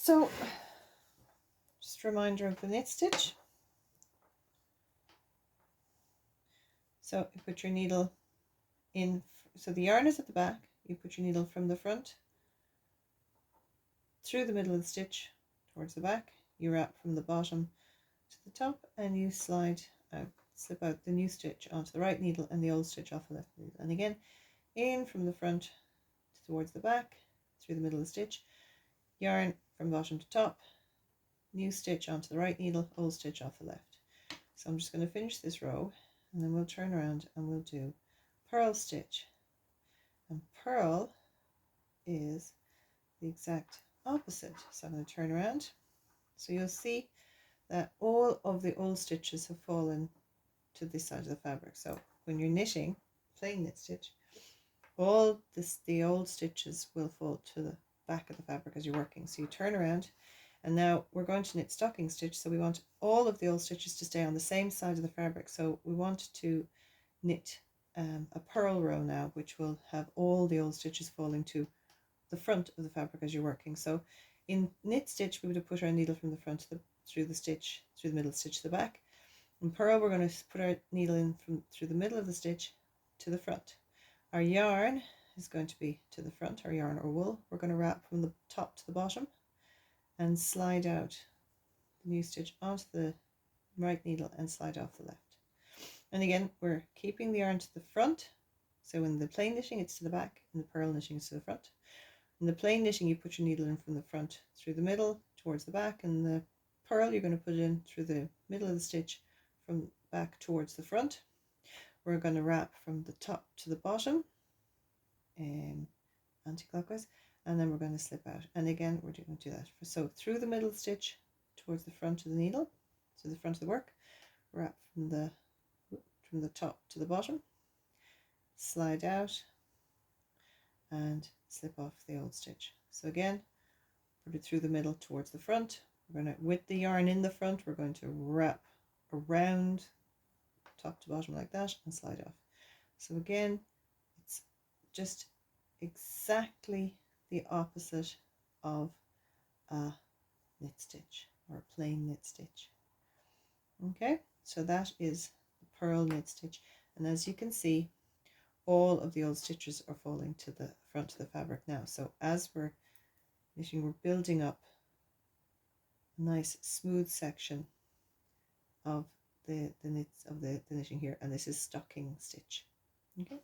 So just a reminder of the knit stitch. So you put your needle in, so the yarn is at the back, you put your needle from the front through the middle of the stitch towards the back, you wrap from the bottom to the top, and you slide out, slip out the new stitch onto the right needle and the old stitch off the left needle, and again in from the front towards the back through the middle of the stitch, yarn from bottom to top, new stitch onto the right needle, old stitch off the left. So I'm just going to finish this row, and then we'll turn around and we'll do purl stitch. And purl is the exact opposite. So I'm going to turn around. So you'll see that all of the old stitches have fallen to this side of the fabric. So when you're knitting plain knit stitch, all the old stitches will fall to the back of the fabric as you're working. So you turn around, and now we're going to knit stocking stitch, so we want all of the old stitches to stay on the same side of the fabric. So we want to knit a purl row now, which will have all the old stitches falling to the front of the fabric as you're working. So in knit stitch, we would have put our needle from the front through the middle stitch to the back. In purl, we're going to put our needle in through the middle of the stitch to the front. Our yarn is going to be to the front, our yarn or wool. We're going to wrap from the top to the bottom and slide out the new stitch onto the right needle and slide off the left. And again, we're keeping the yarn to the front. So in the plain knitting, it's to the back. In the purl knitting, it's to the front. In the plain knitting, you put your needle in from the front through the middle towards the back. And the purl, you're going to put it in through the middle of the stitch from back towards the front. We're going to wrap from the top to the bottom, anti-clockwise, and then we're going to slip out. And again, we're going to do that. So through the middle stitch towards the front of the needle, to the front of the work, wrap from the top to the bottom, slide out, and slip off the old stitch. So again, put it through the middle towards the front. We're going to, with the yarn in the front, we're going to wrap around top to bottom like that and slide off. So again, it's just exactly the opposite of a knit stitch or a plain knit stitch. Okay, so that is the purl knit stitch, and as you can see, all of the old stitches are falling to the front of the fabric now. So as we're knitting, we're building up a nice smooth section of the knits of the knitting here, and this is stocking stitch. Okay.